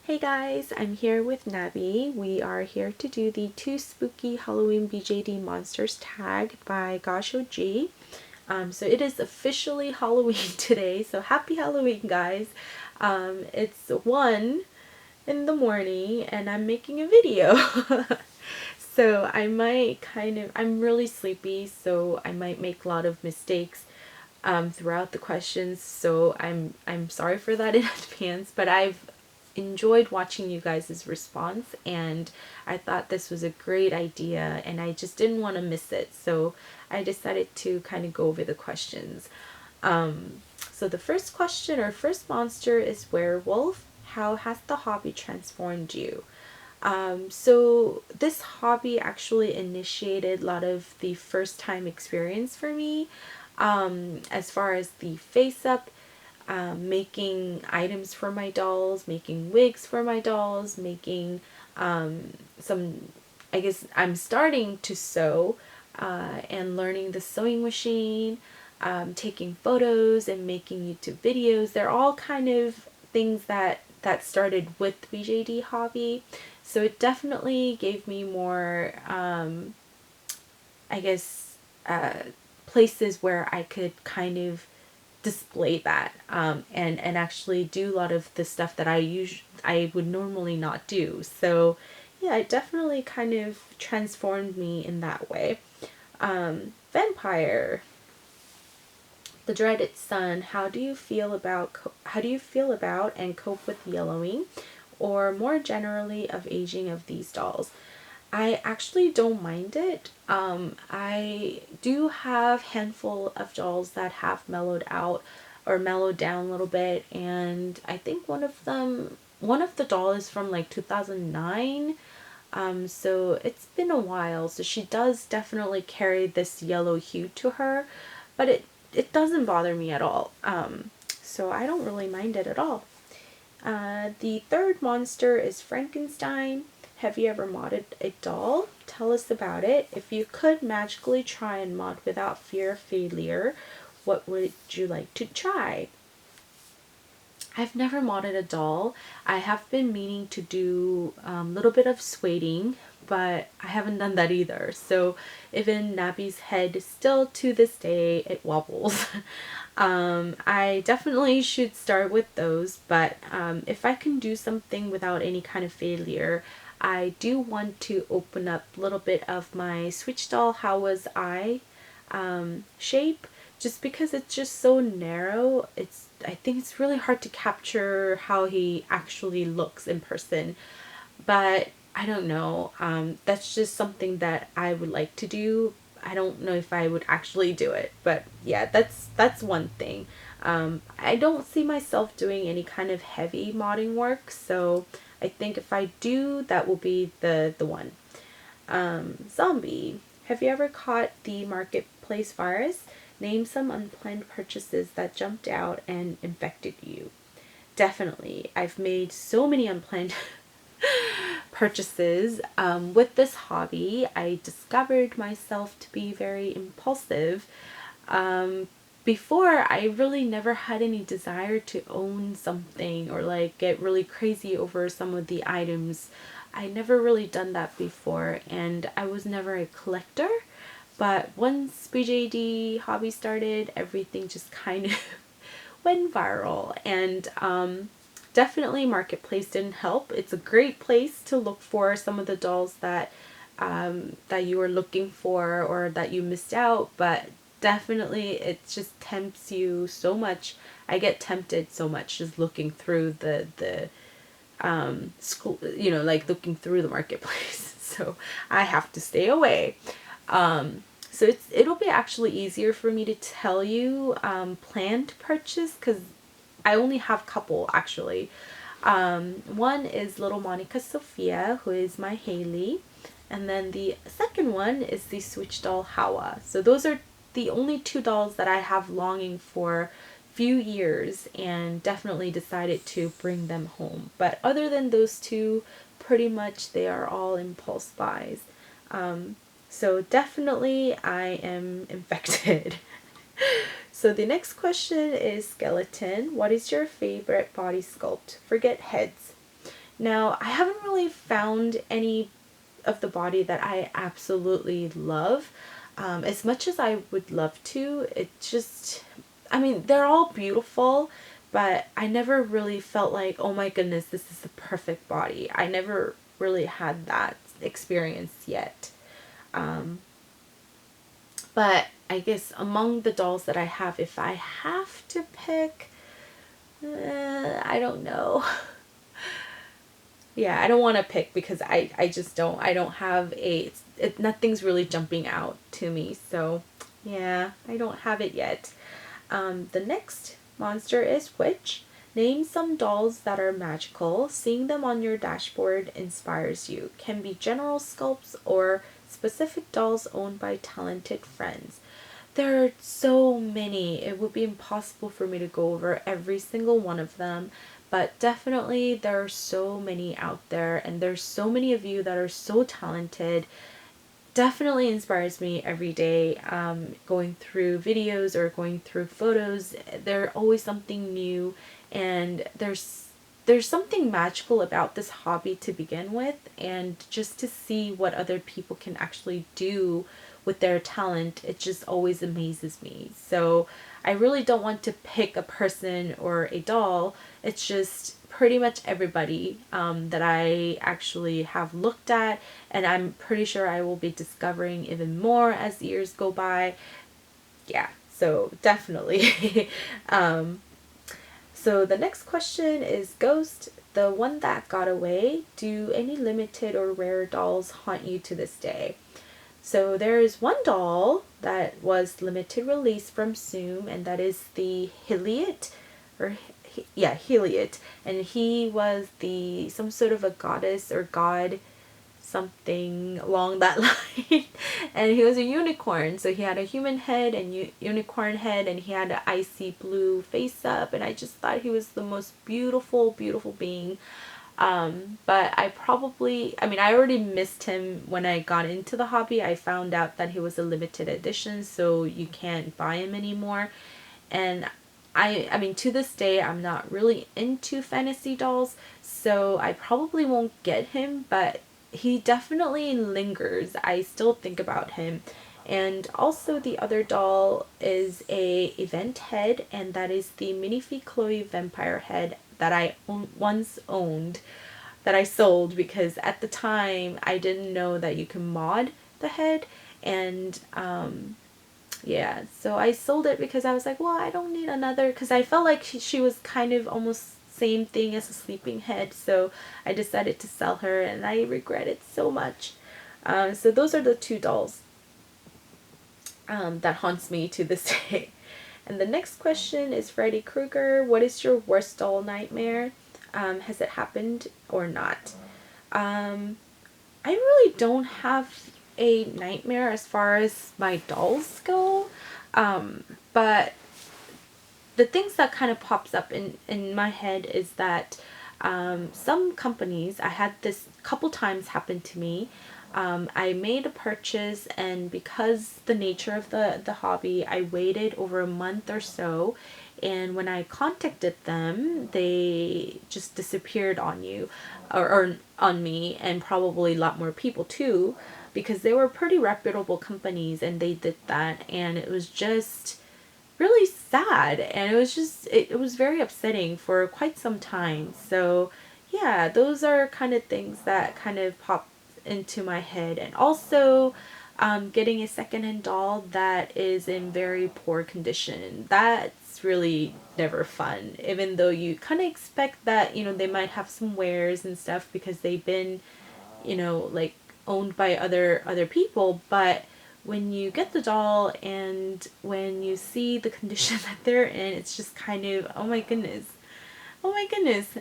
Hey guys, I'm here with Nabi. We are here to do the 2 Spooky Halloween BJD Monsters tag by goshogee. So it is officially Halloween today, so happy Halloween guys. It's 1 in the morning and I'm making a video. So I might I'm really sleepy, so I might make a lot of mistakes throughout the questions, so I'm sorry for that in advance, but I've enjoyed watching you guys' response and I thought this was a great idea and I just didn't want to miss it, so I decided to kind of go over the questions. So the first question or first monster is werewolf. How has the hobby transformed you? So this hobby actually initiated a lot of the first time experience for me, as far as the face up, making items for my dolls, making wigs for my dolls, making some, I guess I'm starting to sew and learning the sewing machine, taking photos and making YouTube videos. They're all kind of things that started with BJD hobby. So it definitely gave me more, I guess, places where I could kind of display that and actually do a lot of the stuff that I would normally not do. So yeah, it definitely kind of transformed me in that way. Vampire, the dreaded sun. How do you feel about and cope with yellowing, or more generally of aging of these dolls? I actually don't mind it. I do have a handful of dolls that have mellowed out or mellowed down a little bit, and I think one of the dolls is from like 2009. So it's been a while. So she does definitely carry this yellow hue to her, but it doesn't bother me at all. So I don't really mind it at all. The third monster is Frankenstein. Have you ever modded a doll? Tell us about it. If you could magically try and mod without fear of failure, what would you like to try? I've never modded a doll. I have been meaning to do a little bit of sueding, but I haven't done that either. So even Nabi's head, still to this day, it wobbles. I definitely should start with those, but if I can do something without any kind of failure, I do want to open up a little bit of my Switch doll How Was I shape, just because it's just so narrow. I think it's really hard to capture how he actually looks in person, but I don't know. That's just something that I would like to do. I don't know if I would actually do it, but yeah, that's one thing. I don't see myself doing any kind of heavy modding work, so I think if I do, that will be the one. Zombie. Have you ever caught the marketplace virus? Name some unplanned purchases that jumped out and infected you. Definitely. I've made so many unplanned purchases. With this hobby, I discovered myself to be very impulsive. Before, I really never had any desire to own something or like get really crazy over some of the items. I never really done that before, and I was never a collector. But once BJD hobby started, everything just kind of went viral, and definitely Marketplace didn't help. It's a great place to look for some of the dolls that that you were looking for or that you missed out, but definitely it just tempts you so much. I get tempted so much just looking through the school, like looking through the marketplace. So I have to stay away. So it'll be actually easier for me to tell you plan to purchase, because I only have a couple actually. One is little Monica Sophia, who is my Haley, and then the second one is the Switch doll Hawa. So those are the only 2 dolls that I have longing for few years, and definitely decided to bring them home. But other than those 2, pretty much they are all impulse buys. So definitely I am infected. So the next question is skeleton. What is your favorite body sculpt? Forget heads. Now, I haven't really found any of the body that I absolutely love. As much as I would love to, it just, I mean, they're all beautiful, but I never really felt like, oh my goodness, this is the perfect body. I never really had that experience yet. Um, but I guess among the dolls that I have, if I have to pick, I don't know. Yeah, I don't want to pick because I just don't. I don't have nothing's really jumping out to me. So, yeah, I don't have it yet. The next monster is Witch. Name some dolls that are magical. Seeing them on your dashboard inspires you. Can be general sculpts or specific dolls owned by talented friends. There are so many. It would be impossible for me to go over every single one of them, but definitely there are so many out there, and there's so many of you that are so talented. Definitely inspires me every day. Going through videos or going through photos, there's always something new, and there's something magical about this hobby to begin with, and just to see what other people can actually do with their talent, it just always amazes me. So I really don't want to pick a person or a doll. It's just pretty much everybody that I actually have looked at, and I'm pretty sure I will be discovering even more as the years go by. Yeah, so definitely. So the next question is Ghost, the one that got away. Do any limited or rare dolls haunt you to this day? So there is one doll that was limited release from Zoom, and that is the Heliot, or Heliot, and he was the some sort of a goddess or god, something along that line, and he was a unicorn. So he had a human head and unicorn head, and he had an icy blue face up, and I just thought he was the most beautiful, beautiful being. But I already missed him when I got into the hobby. I found out that he was a limited edition, so you can't buy him anymore. And I mean, to this day, I'm not really into fantasy dolls, so I probably won't get him, but he definitely lingers. I still think about him. And also the other doll is a event head, and that is the Minifee Chloe vampire head that I once owned, that I sold because at the time I didn't know that you can mod the head, and yeah, so I sold it because I was like, well, I don't need another, because I felt like she was kind of almost same thing as a sleeping head, so I decided to sell her, and I regret it so much. So those are the two dolls that haunts me to this day. And the next question is Freddy Krueger. What is your worst doll nightmare? Has it happened or not? I really don't have a nightmare as far as my dolls go, but the things that kind of pops up in my head is that some companies, I had this couple times happen to me. I made a purchase, and because the nature of the hobby, I waited over a month or so, and when I contacted them, they just disappeared on you, or on me, and probably a lot more people too, because they were pretty reputable companies, and they did that, and it was just really sad, and it was very upsetting for quite some time. So yeah, those are kind of things that kind of pop into my head. And also getting a secondhand doll that is in very poor condition, that's really never fun, even though you kind of expect that, they might have some wears and stuff because they've been, like, owned by other people. But when you get the doll and when you see the condition that they're in, it's just kind of, oh my goodness, oh my goodness.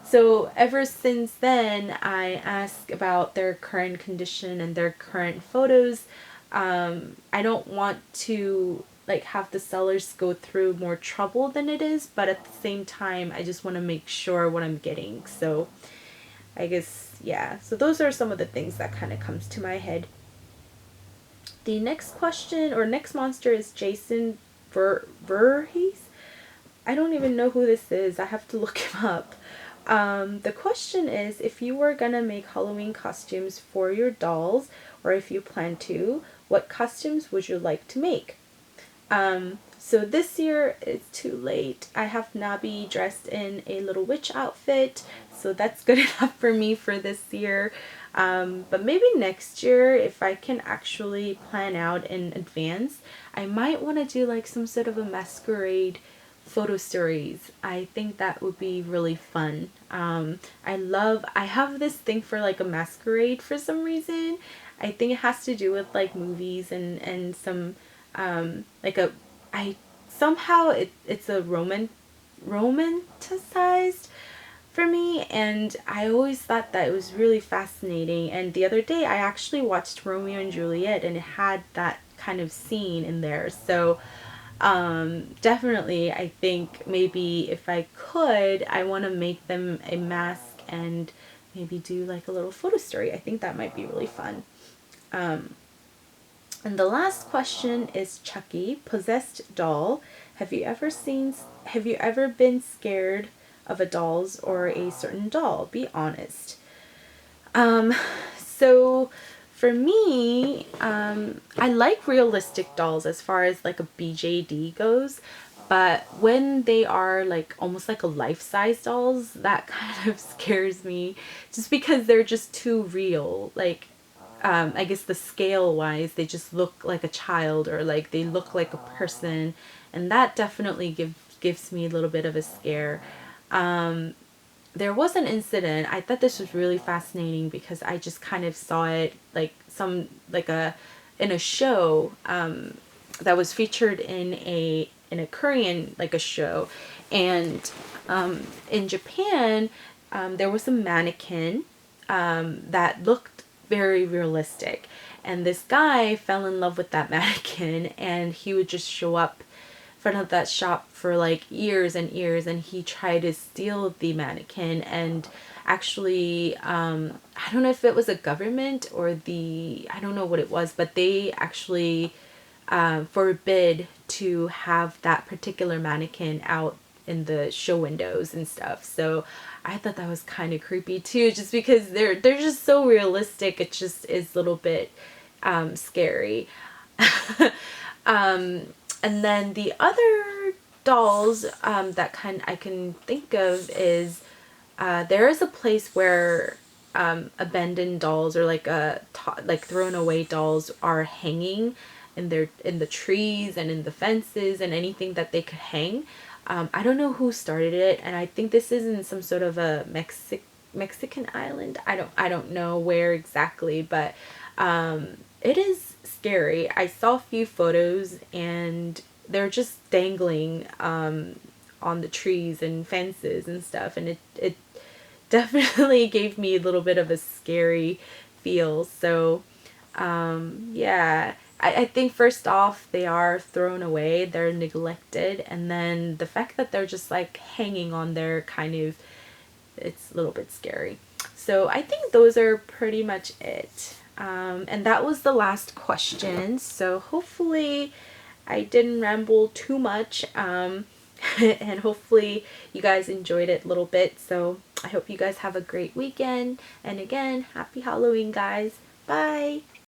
So ever since then, I ask about their current condition and their current photos. I don't want to like have the sellers go through more trouble than it is, but at the same time, I just want to make sure what I'm getting. So I guess, yeah. So those are some of the things that kind of comes to my head. The next question or next monster is Jason Voorhees. I don't even know who this is. I have to look him up. The question is, if you were gonna make Halloween costumes for your dolls, or if you plan to, what costumes would you like to make? So this year it's too late. I have Nabi dressed in a little witch outfit, so that's good enough for me for this year. But maybe next year, if I can actually plan out in advance, I might want to do like some sort of a masquerade photo stories. I think that would be really fun. I have this thing for like a masquerade for some reason. I think it has to do with like movies and some like a I somehow it's a romanticized for me, and I always thought that it was really fascinating. And the other day I actually watched Romeo and Juliet, and it had that kind of scene in there. So definitely I think maybe if I could, I want to make them a mask and maybe do like a little photo story. I think that might be really fun. And the last question is Chucky, possessed doll. Have you ever been scared of a doll's or a certain doll? Be honest. So for me, I like realistic dolls as far as like a BJD goes, but when they are like almost like a life-size dolls, that kind of scares me just because they're just too real. Like, I guess the scale wise, they just look like a child, or like they look like a person, and that definitely gives me a little bit of a scare. There was an incident. I thought this was really fascinating because I just kind of saw it like in a show that was featured in a Korean like a show, and in Japan there was a mannequin that looked very realistic, and this guy fell in love with that mannequin, and he would just show up in front of that shop for like years and years, and he tried to steal the mannequin. And actually I don't know if it was a government or I don't know what it was, but they actually forbid to have that particular mannequin out in the show windows and stuff. So I thought that was kind of creepy too, just because they're just so realistic. It just is a little bit scary. And then the other dolls that I can think of is there is a place where abandoned dolls, or like like thrown away dolls, are hanging in the trees and in the fences and anything that they could hang. I don't know who started it, and I think this is in some sort of a Mexican island. I don't know where exactly, but it is scary. I saw a few photos, and they're just dangling on the trees and fences and stuff, and it definitely gave me a little bit of a scary feel. So yeah, I think first off, they are thrown away, they're neglected, and then the fact that they're just like hanging on there, kind of, it's a little bit scary. So I think those are pretty much it. And that was the last question. So hopefully I didn't ramble too much. And hopefully you guys enjoyed it a little bit. So I hope you guys have a great weekend. And again, happy Halloween, guys. Bye.